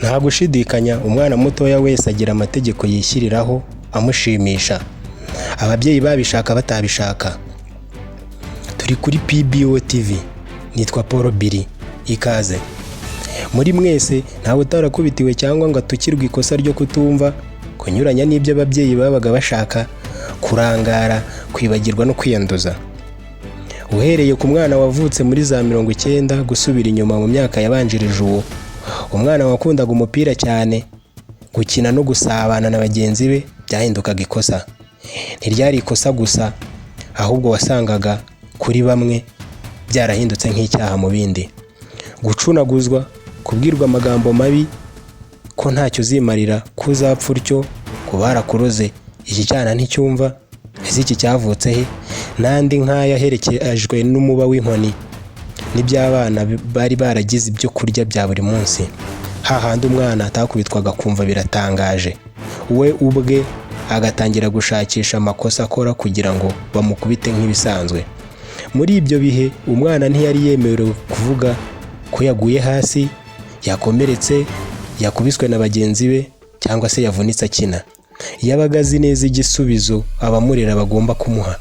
Nta gushidikanya umwana mutoya wese agira amategeko yishyiriraho amushimisha, ababyeyi babishaka batabishaka. Turi kuri PBO TV, nitwa Paul Billy, ikaze. Muri mwese ntawe utarakubitiwe cyangwa ngo atukirwe ikosa ryo kutumva, kunyuranya n'ibyo ababyeyi babaga bashaka, kurangara, kwibagirwa no kwiyanduza. Uhereye ku mwana wavutse muri za 90 gusubira inyuma mu myaka yabanjirije uwo, umwana wakundaga umupira cyane, gukina no gusabana na bagenzi be byahindukaga ikosa. Ntiryari ikosa gusa, ahubwo wasangaga kuri bamwe byarahindutse nk'icyaha mu bindi. Gucunaguzwa, kubwirwa amagambo mabi ko ntacyo uzimarira, kuzapfa utyo, kubarakuroze, iki cyana nticyumva, ese iki cyavutse he, n'andi nk'aya aherekejwe n'umuba w'inkoni n'iby'abana bari baragize ibyo kurya bya buri munsi. Hahandi umwana atakubitwaga kumva biratangaje, we ubwe agatangira gushakisha amakosa akora kugira ngo bamukubite nk'ibisanzwe. Muri ibyo bihe umwana ntiyari yemerewe kuvuga ko yaguye hasi, yakomeretse, yakubiswe na bagenzi be cyangwa se yavunitse akina. Yabaga azi neza igisubizo abamurera bagomba kumuha,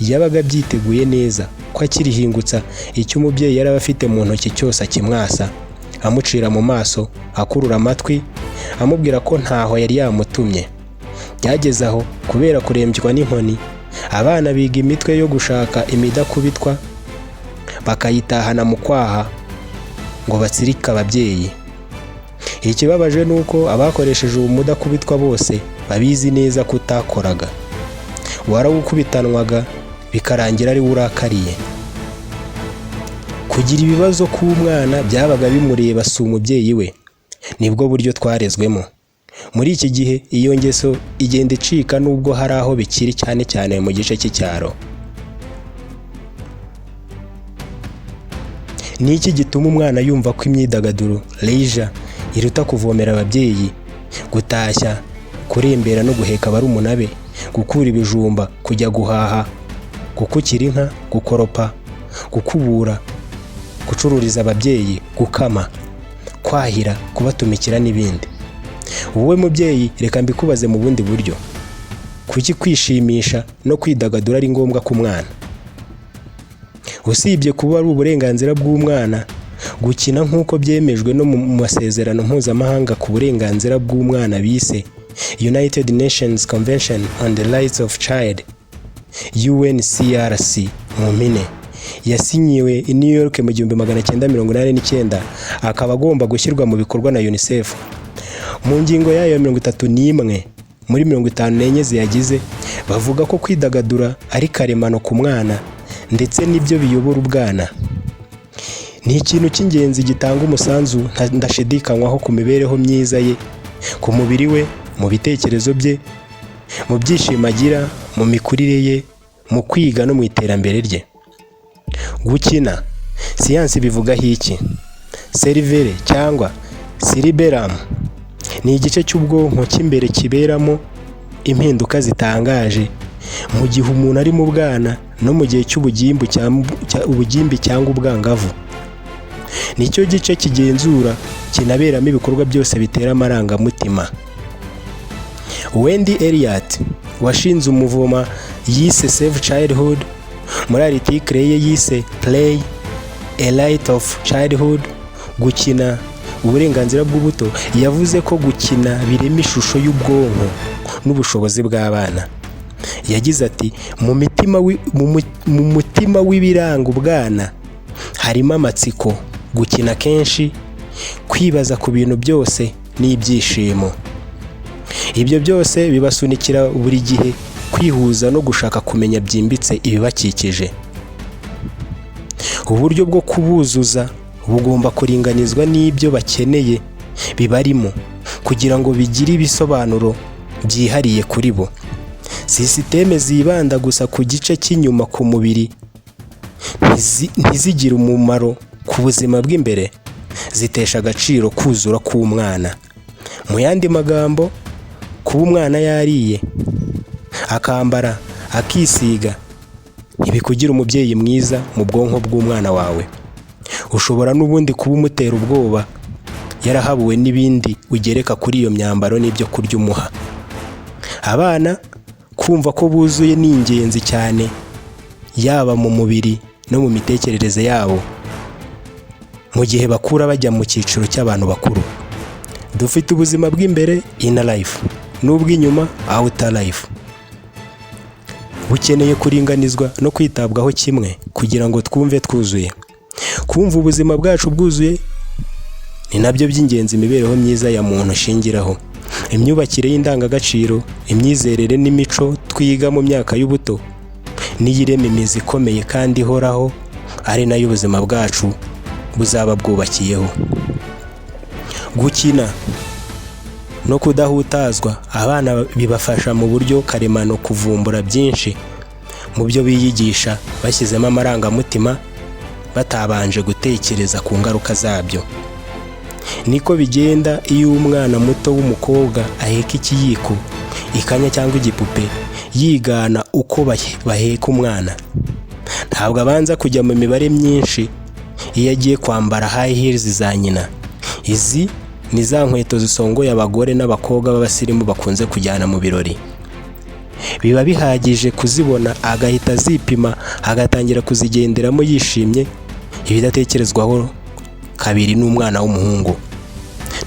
yabaga byiteguye neza ko akirihingutsa icyo umubyeyi yari afite mu ntoki cyose akimwasa, amucira mu maso, akurura amatwi, amubwira ko ntaho yari yamutumye. Byageze aho kubera kurembywa n'inkoni, abana biga imitwe yo gushaka imidakubitwa, bakayitahana mu kwaha ngo batsirike ababyeyi. Ikibabaje ni uko abakoresheje uwo mudakubitwa bose babizi neza ko utakoraga, warawukubitanwaga bikarangira ari urakariye. Kugira ibibazo k'umwana byabaga bimureba si umubyeyi we, nibwo buryo twarezwemo. Muri iki gihe iyo ngeso igenda icika nubwo hari aho bikiri, cyane cyane mu gice cy'icyaro. Ni iki gituma umwana yumva ko imyidagaduro leisure iruta kuvomera ababyeyi, gutashya, kurembera no guheka barumuna be, gukura ibijumba, kujya guhaha, gukukira inka, gukoropa, gukubura, gucururiza ababyeyi, gukama, kwahira, kubatumikira n'ibindi? Wowe mubyeyi, reka mbikubaze mu bundi buryo. Kuki kwishimisha no kwidagadura ari ngombwa ku mwana? Usibye kuba ari uburenganzira bw'umwana, gukina nk'uko byemejwe no mu masezerano mpuzamahanga ku burenganzira bw'umwana bise United Nations Convention on the Rights of Child, UNCRC mu mpine, yasinyiwe i New York mu 1989, akaba agomba gushyirwa mu bikorwa na UNICEF. Mu ngingo yayo 31 muri 54 ziyagize, bavuga ko kwidagadura ari karemano ku mwana ndetse n'ibyo biyobora ubwana. Ni ikintu cy'ingenzi gitanga umusanzu ndashidikanywaho ku mibereho myiza ye, ku mubiri we, mu bitekerezo bye, mu byishimo agira, mu mikurire ye, mu kwiga no mu iterambere rye. Gukina, siyansi bivugaho iki? Cervelle cyangwa cerebellum ni igice cy'ubwonko cy'imbere kiberamo impinduka zitangaje mu gihe umuntu ari mu bwana no mu gihe cy'ubugimbi cyangwa ubwangavu. Nicyo gice kigenzura, kinaberamo ibikorwa byose bitera amarangamutima. Wendy Elliott washinze umuvoma yise Save Childhood, muri article ye yise Play a Right of Childhood, gukina uburenganzira bw'ubuto, yavuze ko gukina birema ishusho y'ubwonko n'ubushobozi bw'abana. Yagize ati, mu mutima w'ibiranga ubwana harimo amatsiko, gukina kenshi, kwibaza ku bintu byose n'ibyishimo. Ibyo byose bibasunikira buri gihe kwihuza no gushaka kumenya byimbitse ibibakikije. Uburyo bwo kubuzuza bugomba kuringanizwa n'ibyo bakeneye bibarimo kugira ngo bigire ibisobanuro byihariye kuri bo. Sisiteme zibanda gusa ku gice cy'inyuma ku mubiri ntizigire umumaro ku buzima bw'imbere, zitesha agaciro kuzura k'umwana. Mu yandi magambo, kuba umwana yariye, akambara, akisiga, ntibikugira umubyeyi mwiza mu bwonko bw'umwana wawe. Ushobora n'ubundi kuba umutera ubwoba yarahabuwe n'ibindi ugereka kuri iyo myambaro n'ibyo kurya umuha. Abana kumva ko buzuye ni ingenzi cyane, yaba mu mubiri no mu mitekerereze yabo, mu gihe bakura bajya mu cyiciro cy'abantu bakuru. Dufite ubuzima bw'imbere inner life n'ubw'inyuma outer life. Bukeneye kuringanizwa no kwitabwaho kimwe kugira ngo twumve twuzuye. Kumva ubuzima bwacu bwuzuye ni nabyo by'ingenzi imibereho myiza ya muntu shingiraho. Imyubakire y'indangagaciro, imyizerere n'imico twiga mu myaka y'ubuto niyirema imizi ikomeye kandi ihoraho, ari nayo ubuzima bwacu buzaba bwubakiyeho. Gukina no kudahutazwa abana bibafasha mu buryo karemano kuvumbura byinshi mu byo biyigisha bashyizemo amarangamutima batabanje gutekereza ku ngaruka zabyo. Niko bigenda iyo umwana muto w'umukobwa aheka ikiyiko, ikanya cyangwa igipupe yigana uko baheka umwana. Ntabwo abanza kujya mu mibare myinshi iyo agiye kwambara high heels za nyina. Izi ni za nkweto zisongoye abagore n'abakobwa b'abasirimu bakunze kujyana mu birori. Biba bihagije kuzibona agahita azipima, agatangira kuzigenderamo yishimye, ibidatekerezwaho kabiri n'umwana w'umuhungu.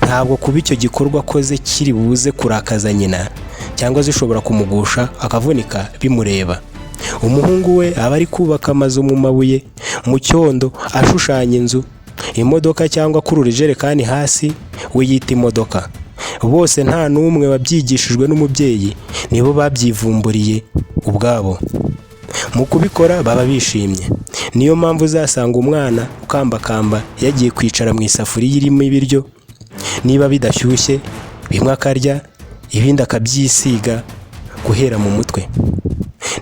Ntabwo kuba icyo gikorwa akoze kiri buze kurakaza nyina cyangwa zishobora kumugusha akavunika bimureba. Umuhungu we aba ari kubaka amazu mu mabuye, mu cyondo, ashushanya inzu, imodoka cyangwa kurura ijerekani hasi, we yita imodoka. Bose nta n'umwe wabyigishijwe n'umubyeyi, nibo babyivumburiye ubwabo. Mu kubikora baba bishimye. Niyo mpamvu uzasanga umwana ukambakamba yagiye kwicara mu isafuriya irimo ibiryo, niba bidashyushye bimwe akarya, ibindi akabyisiga guhera mu mutwe.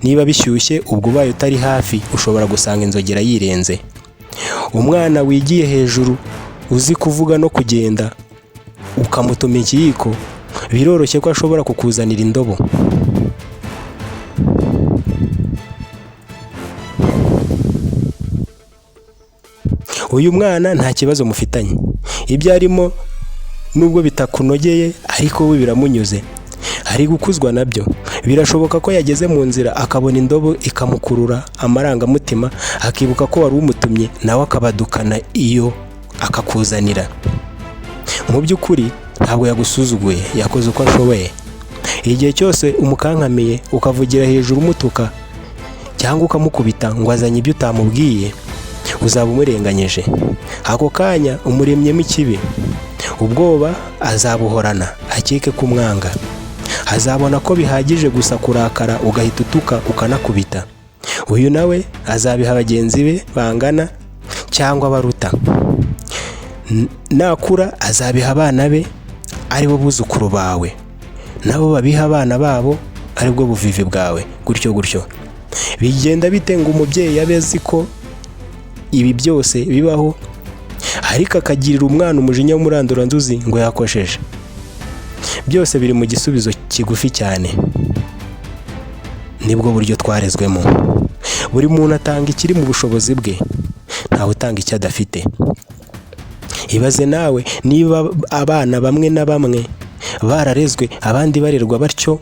Niba bishyushye ubwo ubaye utari hafi ushobora gusanga inzogera yirenze. Umwana wigiye hejuru uzi kuvuga no kugenda ukamutuma ikiyiko, biroroshye ko ashobora kukuzanira indobo. Uyu mwana nta kibazo mufitanye, ibyo arimo nubwo bitakunogeye ariko we biramunyuze, ari gukuzwa nabyo. Birashoboka ko yageze mu nzira akabona indobo ikamukurura amarangamutima, akibuka ko wari umutumye nawe akabadukana iyo akakuzanira. Mu by'ukuri ntabwo yagusuzuguye, yakoze uko ashoboye. Igihe cyose umukankamiye ukavugira hejuru umutuka cyangwa ukamukubita ngo azanye ibyo utamubwiye, uzaba umurenganyije. Ako kanya umuremyemo ikibi, ubwoba azabuhorana, akeke kumwanga. Azabona ko bihagije gusa kurakara ugahita utuka ukanakubita. Uyu nawe azabiha bagenzi be bangana cyangwa baruta. Nakura azabiha abana be ari bo buzukuru bawe, nabo babiha abana babo ari bwo buvivi bwawe, gutyo gutyo. Bigenda bite ngo umubyeyi abezi ko ibi byose bibaho ariko akagirira umwana umujinya w'umuranduranzuzi ngo yakosheje? Byose biri mu gisubizo kigufi cyane. Nibwo buryo twarezwemo. Buri muntu atanga ikiri mu bushobozi bwe, ntawe utanga icyo adafite. Ibaze nawe niba abana bamwe na bamwe bararezwe abandi barerwa batyo,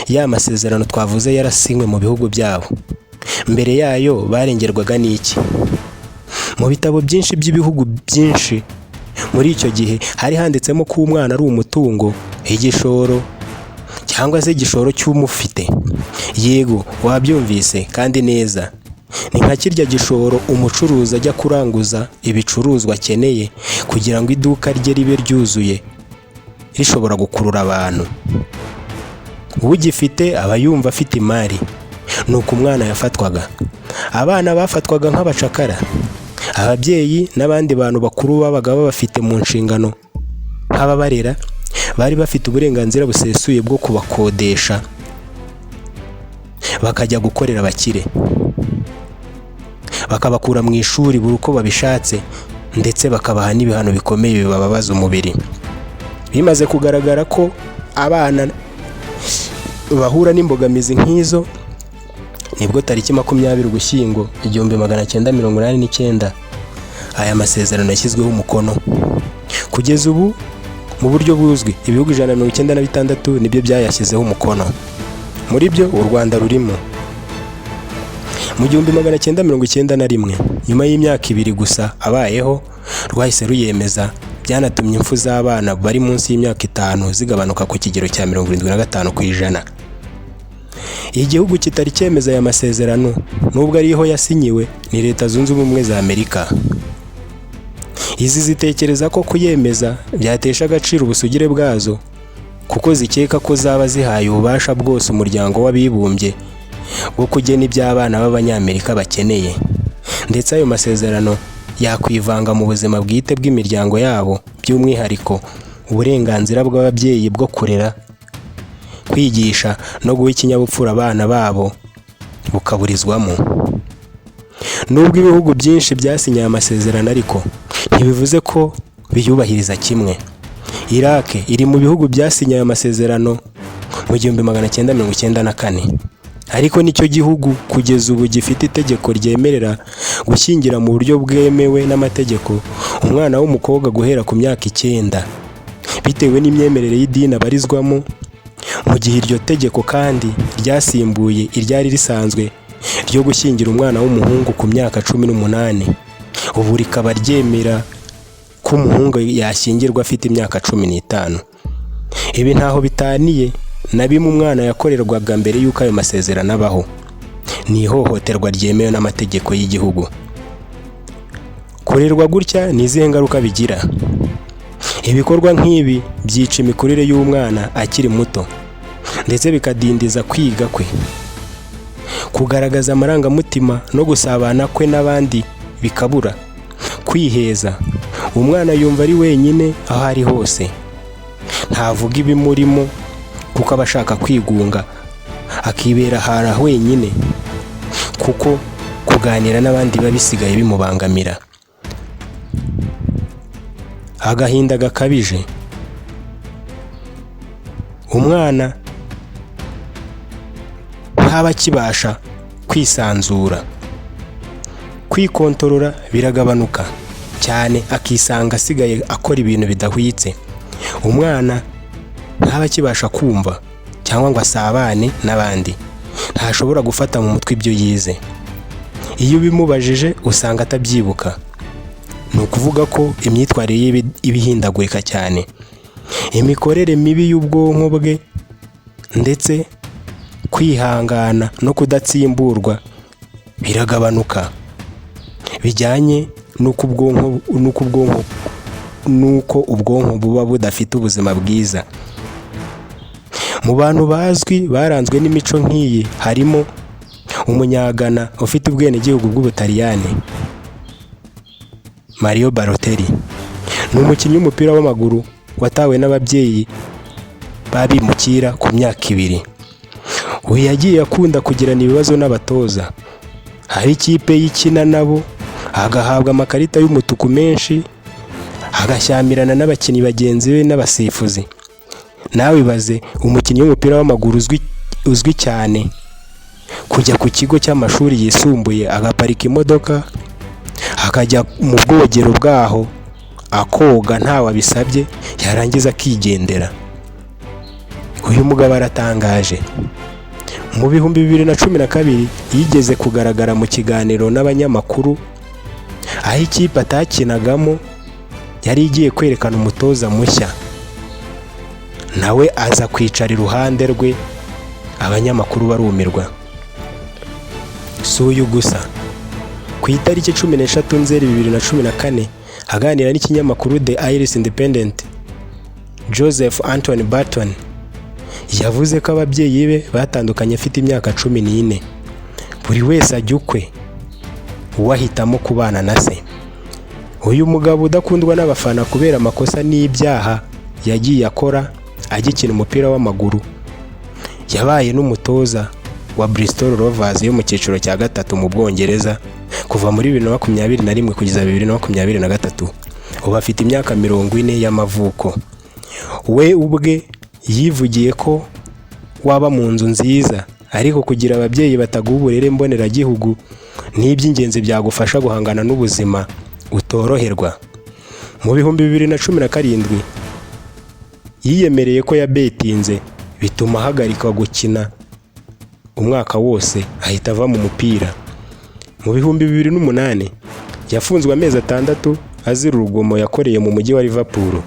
ya masezerano twavuze yarasinywe mu bihugu byabo, mbere yayo barengerwaga n'iki? Mu bitabo byinshi by'ibihugu byinshi muri icyo gihe hari handitsemo ko umwana ari umutungo, igishoro cyangwa se igishoro cy'umufite. Yego, wabyumvise kandi neza. Ni nka kirya gishoro umucuruzi ajya kuranguza ibicuruzwa akeneye kugira ngo iduka rye ribe ryuzuye, rishobora gukurura abantu. Ugifite aba yumva afite imari. Nuko umwana yafatwaga. Abana bafatwaga nk'abacakara. Ababyeyi n'abandi bantu bakuru babaga babafite mu nshingano nk'ababarera, bari bafite uburenganzira busesuye bwo kubakodesha bakajya gukorera abakire, bakabakura mu ishuri buri uko babishatse, ndetse bakabaha n'ibihano bikomeye bibabaza umubiri. Bimaze kugaragara ko abana bahura n'imbogamizi nk'izo, nibwo tariki 20 Ugushyingo 1989 aya masezerano yashyizweho umukono Kugeza ubu mu buryo buzwi ibihugu 196 nibyo byayashyizeho umukono, muri byo u Rwanda rurimo. Mu 1991 nyuma y'imyaka 2 gusa abayeho rwahise ruyemeza, byanatumye impfu z'abana bari munsi y'imyaka 5 zigabanuka ku kigero cya 75%. Igihugu kitari cyemeza aya masezerano nubwo ariho yasinyiwe ni Leta Zunze Ubumwe za Amerika. Izi zitekereza ko kuyemeza byatesha agaciro ubusugire bwazo, kuko zikeka ko zaba zihaye ububasha bwose umuryango w'abibumbye bwo kugena iby'abana b'Abanyamerika bakeneye, ndetse ayo masezerano yakwivanga mu buzima bwite bw'imiryango yabo, by'umwihariko uburenganzira bw'ababyeyi bwo kurera, kwigisha no guha ikinyabupfura abana babo bukaburizwamo. Nubwo ibihugu byinshi byasinye aya masezerano ariko ntibivuze ko biyubahiriza kimwe. Iraq iri mu bihugu byasinye aya masezerano mu 1994, ariko nicyo gihugu kugeza ubu gifite itegeko ryemerera gushyingira mu buryo bwemewe n'amategeko umwana w'umukobwa guhera ku myaka 9 bitewe n'imyemerere y'idini abarizwamo, mu gihe iryo tegeko kandi ryasimbuye iryari risanzwe ryo gushyingira umwana w'umuhungu ku myaka 18. Ubu rikaba ryemera ko umuhungu yashyingirwa afite imyaka 15. Ibi ntaho bitaniye na bimwe umwana yakorerwaga mbere y'uko ayo masezerano abaho. Ni ihohoterwa ryemewe n'amategeko y'igihugu. Kurerwa gutya ni izihe ngaruka bigira? Ibikorwa nk'ibi byica imikurire y'umwana akiri muto, ndetse bikadindiza kwiga kwe, kugaragaza amarangamutima no gusabana kwe n'abandi bikabura, kwiheza. Umwana yumva ari wenyine aho ari hose, ntavuga ibimurimo kuko aba ashaka kwigunga, akibera ahantu wenyine kuko kuganira n'abandi biba bisigaye bimubangamira. Agahinda gakabije. Umwana ntaba akibasha kwisanzura, kwikontorora biragabanuka cyane, akisanga asigaye akora ibintu bidahwitse. Umwana ntaba akibasha kumva cyangwa ngo asabane n'abandi, ntashobora gufata mu mutwe ibyo yize. Iyo ubimubajije usanga atabyibuka. Ni ukuvuga ko imyitwarire ye ibihindagurika cyane, imikorere mibi y'ubwonko bwe ndetse kwihangana no kudatsimburwa biragabanuka, bijyanye n'uko ubwonko buba budafite ubuzima bwiza. Mu bantu bazwi baranzwe n'imico nk'iyi harimo umunyagana ufite ubwenegihugu bw'Ubutaliyani, Mario Balotelli. Ni umukinnyi w'umupira w'amaguru watawe n'ababyeyi babimukira ku myaka 2. Uyu yagiye akunda kugirana ibibazo n'abatoza, hari ikipe y'ikina nabo agahabwa amakarita y'umutuku menshi, agashyamirana n'abakinnyi bagenzi be n'abasifuzi. Nawe ibaze umukinnyi w'umupira w'amaguru uzwi cyane kujya ku kigo cy'amashuri yisumbuye agaparika imodoka akajya mu bwogero bwaho akoga ntawe abisabye, yarangiza akigendera. Uyu mugabo aratangaje. Mu 2012 yigeze kugaragara mu kiganiro n'abanyamakuru aho ikipe atakinagamo yari igiye kwerekana umutoza mushya, nawe aza kwicara iruhande rwe, abanyamakuru barumirwa. Si uyu gusa. Ku itariki 13 Nzeri 2014 aganira n'ikinyamakuru The Irish Independent, Joseph Anthony Barton yavuze ko ababyeyi be batandukanye afite imyaka 14, buri wese ajya ukwe, uwahitamo kubana na se. Uyu mugabo udakundwa n'abafana kubera amakosa n'ibyaha yagiye akora agikina umupira w'amaguru, yabaye n'umutoza wa Bristol Rovers yo mu cyiciro cya 3 mu Bwongereza kuva muri 2021 kugeza 2023. Ubu afite imyaka 40 y'amavuko. We ubwe yivugiye ko waba mu nzu nziza, ariko kugira ababyeyi bataguha uburere mboneragihugu n'iby'ingenzi byagufasha guhangana n'ubuzima utoroherwa. Mu bihumbi 2017 yiyemereye ko yabetinze bituma ahagarika gukina umwaka wose ahita ava mu mupira. Mu bihumbi 2008 yafunzwe amezi 6 azira urugomo yakoreye mu mujyi wa Liverpool.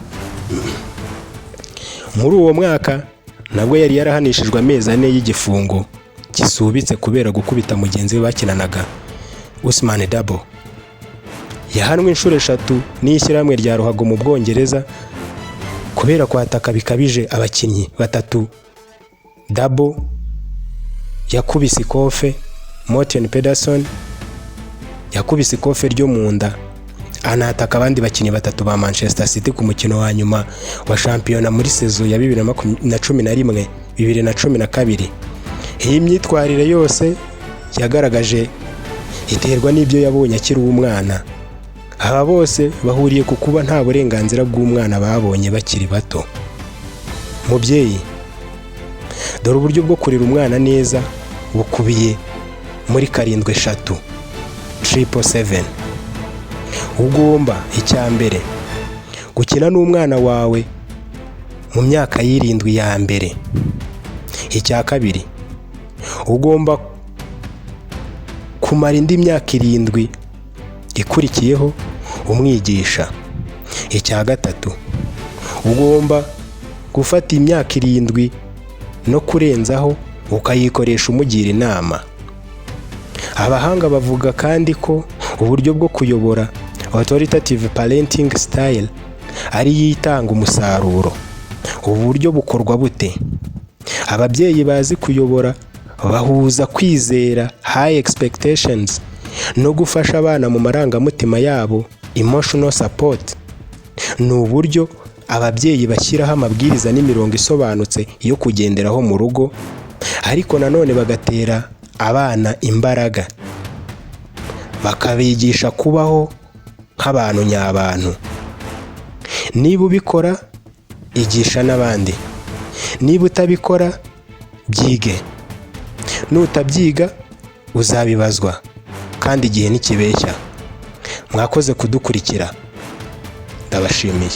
Muri uwo mwaka nabwo yari yarahanishijwe amezi 4 y'igifungo gisubitse kubera gukubita mugenzi we bakinanaga Ousmane Dabo. Yahanwe inshuro 3 n'ishyirahamwe rya ruhago mu Bwongereza kubera kwataka bikabije abakinnyi 3. Dabo yakubise ikofe, Morten Pedersen yakubise ikofe ryo mu nda, anataka abandi bakinnyi 3 ba Manchester City ku mukino wa nyuma wa shampiyona muri sezo ya 2011-2012. Iyi myitwarire yose yagaragaje iterwa n'ibyo yabonye akiri umwana. Aba bose bahuriye ku kuba nta burenganzira bw'umwana babonye bakiri bato. Mubyeyi, dore uburyo bwo kurera umwana neza bukubiye muri 7 777. Ugomba icyambere gukina n'umwana wawe mu myaka 7 ya mbere. Icya kabiri, ugomba kumara indi myaka 7 ikurikiyeho umwigisha. Icya gatatu, ugomba gufata imyaka 7 no kurenzaho ukayikoresha umugira inama. Abahanga bavuga kandi ko uburyo bwo kuyobora authoritative parenting style ari yitanga umusaruro. Ubu buryo bukorwa bute? Ababyeyi bazi kuyobora bahuza kwizera, high expectations, no gufasha abana mu marangamutima yabo, emotional support. Ni uburyo ababyeyi bashyiraho amabwiriza n'imirongo isobanutse yo kugenderaho mu rugo, ariko nanone bagatera abana imbaraga, bakabigisha kubaho nk'abantu nyabantu. Niba ubikora, igisha n'abandi. Niba utabikora, byige. Nutabyiga uzabibazwa, kandi igihe nikibeshya. Mwakoze kudukurikira, ndabashimiye.